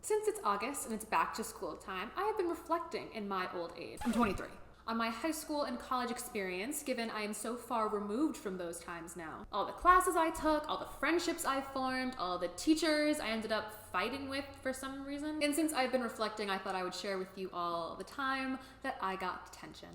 Since it's August and it's back to school time, I have been reflecting in my old age. I'm 23. On my high school and college experience, given I am so far removed from those times now. All the classes I took, all the friendships I formed, all the teachers I ended up fighting with for some reason. And since I've been reflecting, I thought I would share with you all the time that I got detention.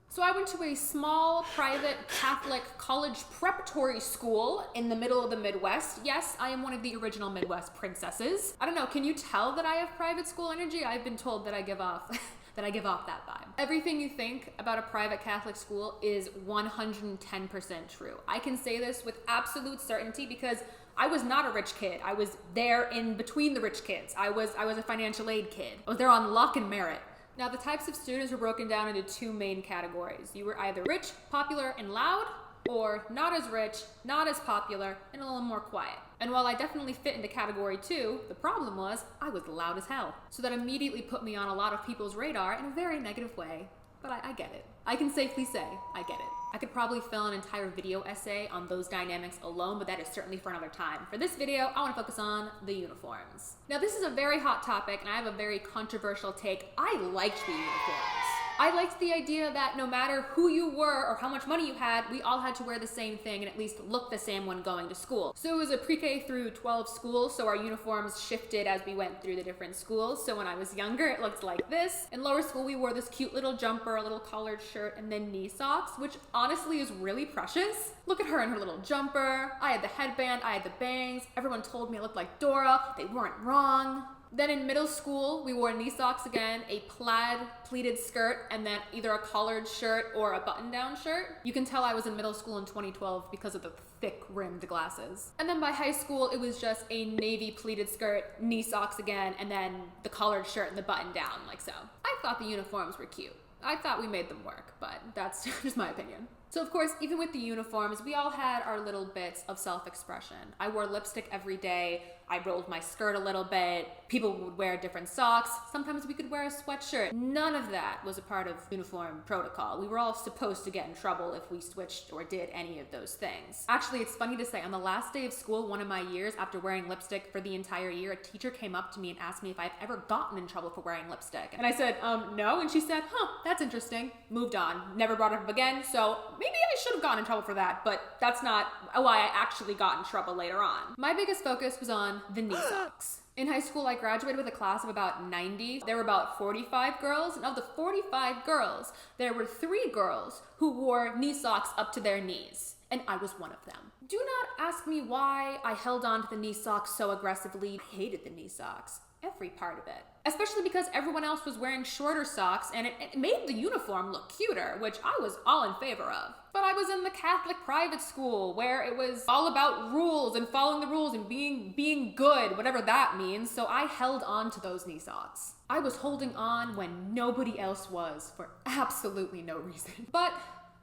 So I went to a small, private, Catholic college preparatory school in the middle of the Midwest. Yes, I am one of the original Midwest princesses. I don't know, can you tell that I have private school energy? I've been told that I give off that vibe. Everything you think about a private Catholic school is 110% true. I can say this with absolute certainty because I was not a rich kid. I was there in between the rich kids. I was a financial aid kid. I was there on luck and merit. Now, the types of students were broken down into two main categories. You were either rich, popular, and loud, or not as rich, not as popular, and a little more quiet. And while I definitely fit into category 2, the problem was I was loud as hell. So that immediately put me on a lot of people's radar in a very negative way. But I get it. I can safely say I get it. I could probably fill an entire video essay on those dynamics alone, but that is certainly for another time. For this video, I want to focus on the uniforms. Now, this is a very hot topic, and I have a very controversial take. I liked the uniforms. I liked the idea that no matter who you were or how much money you had, we all had to wear the same thing and at least look the same when going to school. So it was a pre-K through 12 school, so our uniforms shifted as we went through the different schools. So when I was younger, it looked like this. In lower school, we wore this cute little jumper, a little collared shirt, and then knee socks, which honestly is really precious. Look at her in her little jumper. I had the headband, I had the bangs. Everyone told me I looked like Dora. They weren't wrong. Then in middle school, we wore knee socks again, a plaid pleated skirt, and then either a collared shirt or a button-down shirt. You can tell I was in middle school in 2012 because of the thick rimmed glasses. And then by high school, it was just a navy pleated skirt, knee socks again, and then the collared shirt and the button down, like so. I thought the uniforms were cute. I thought we made them work, but that's just my opinion. So of course, even with the uniforms, we all had our little bits of self-expression. I wore lipstick every day. I rolled my skirt a little bit. People would wear different socks. Sometimes we could wear a sweatshirt. None of that was a part of uniform protocol. We were all supposed to get in trouble if we switched or did any of those things. Actually, it's funny to say, on the last day of school, one of my years, after wearing lipstick for the entire year, a teacher came up to me and asked me if I've ever gotten in trouble for wearing lipstick. And I said, no. And she said, that's interesting. Moved on. Never brought it up again. So maybe I should have gotten in trouble for that, but that's not why I actually got in trouble later on. My biggest focus was on the knee socks. In high school, I graduated with a class of about 90. There were about 45 girls, and of the 45 girls, there were 3 girls who wore knee socks up to their knees, and I was one of them. Do not ask me why I held on to the knee socks so aggressively. I hated the knee socks. Every part of it. Especially because everyone else was wearing shorter socks and it made the uniform look cuter, which I was all in favor of. But I was in the Catholic private school where it was all about rules and following the rules and being good, whatever that means, so I held on to those knee socks. I was holding on when nobody else was for absolutely no reason. But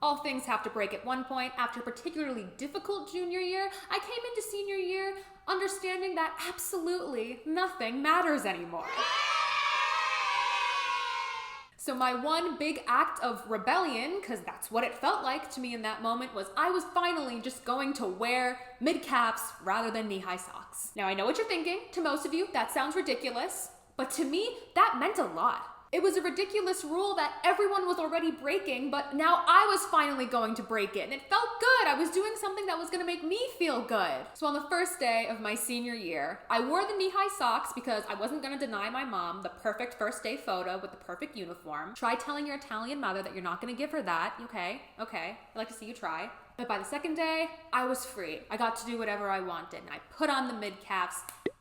all things have to break at one point. After a particularly difficult junior year, I came into senior year understanding that absolutely nothing matters anymore. So my one big act of rebellion, because that's what it felt like to me in that moment, was I was finally just going to wear mid-caps rather than knee-high socks. Now I know what you're thinking. To most of you, that sounds ridiculous. But to me, that meant a lot. It was a ridiculous rule that everyone was already breaking, but now I was finally going to break it, and it felt good. I was doing something that was gonna make me feel good. So on the first day of my senior year, I wore the knee-high socks because I wasn't gonna deny my mom the perfect first day photo with the perfect uniform. Try telling your Italian mother that you're not gonna give her that, okay? I'd like to see you try. But by the second day, I was free. I got to do whatever I wanted, and I put on the mid-caps,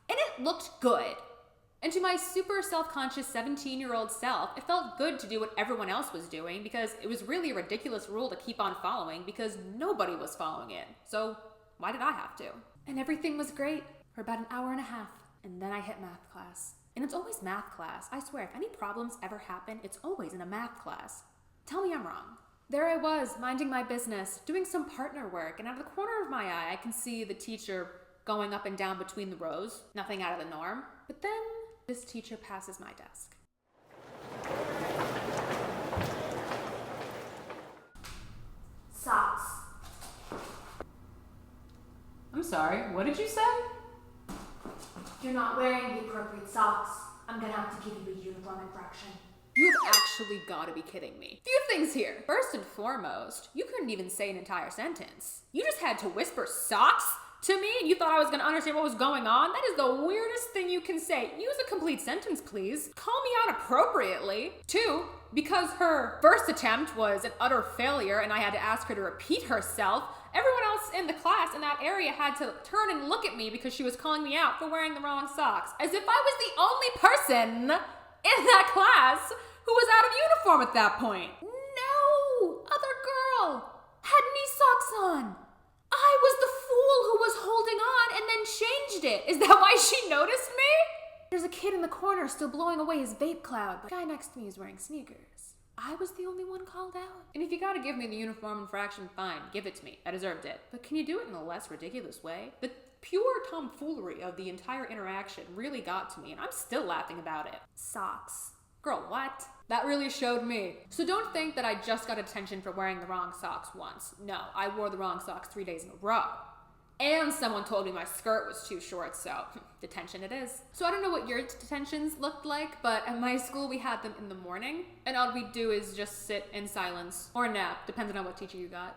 and it looked good. And to my super self-conscious 17-year-old self, it felt good to do what everyone else was doing because it was really a ridiculous rule to keep on following because nobody was following it. So why did I have to? And everything was great for about an hour and a half. And then I hit math class. And it's always math class. I swear, if any problems ever happen, it's always in a math class. Tell me I'm wrong. There I was, minding my business, doing some partner work, and out of the corner of my eye, I can see the teacher going up and down between the rows. Nothing out of the norm. But then this teacher passes my desk. Socks. I'm sorry, what did you say? You're not wearing the appropriate socks. I'm gonna have to give you a uniform infraction. You've actually gotta be kidding me. Few things here. First and foremost, you couldn't even say an entire sentence. You just had to whisper socks to me and you thought I was gonna understand what was going on? That is the weirdest thing you can say. Use a complete sentence, please. Call me out appropriately. 2, because her first attempt was an utter failure and I had to ask her to repeat herself, everyone else in the class in that area had to turn and look at me because she was calling me out for wearing the wrong socks. As if I was the only person in that class who was out of uniform at that point. No, other girl had knee socks on. I was the fool who was holding on and then changed it. Is that why she noticed me? There's a kid in the corner still blowing away his vape cloud, but the guy next to me is wearing sneakers. I was the only one called out. And if you gotta give me the uniform infraction, fine, give it to me. I deserved it. But can you do it in a less ridiculous way? The pure tomfoolery of the entire interaction really got to me, and I'm still laughing about it. Socks. Girl, what? That really showed me. So don't think that I just got attention for wearing the wrong socks once. No, I wore the wrong socks 3 days in a row. And someone told me my skirt was too short, so detention it is. So I don't know what your detentions looked like, but at my school we had them in the morning, and all we do is just sit in silence or nap, depending on what teacher you got.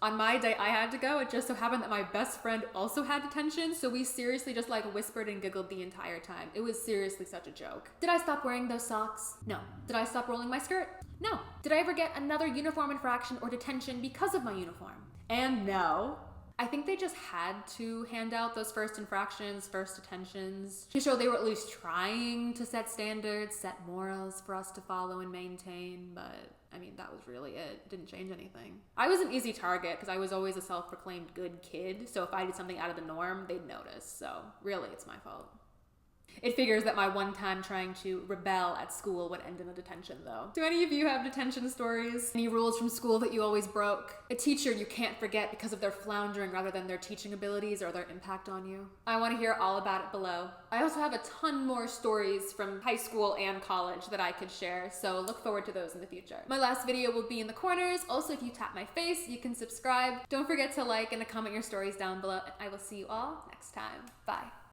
On my day I had to go, it just so happened that my best friend also had detention, so we seriously just whispered and giggled the entire time. It was seriously such a joke. Did I stop wearing those socks? No. Did I stop rolling my skirt? No. Did I ever get another uniform infraction or detention because of my uniform? And no. I think they just had to hand out those first infractions, first detentions, to show they were at least trying to set standards, set morals for us to follow and maintain, but I mean, that was really it. It didn't change anything. I was an easy target because I was always a self-proclaimed good kid, so if I did something out of the norm, they'd notice, so really it's my fault. It figures that my one time trying to rebel at school would end in a detention though. Do any of you have detention stories? Any rules from school that you always broke? A teacher you can't forget because of their floundering rather than their teaching abilities or their impact on you? I want to hear all about it below. I also have a ton more stories from high school and college that I could share, so look forward to those in the future. My last video will be in the corners. Also, if you tap my face, you can subscribe. Don't forget to like and to comment your stories down below, and I will see you all next time. Bye.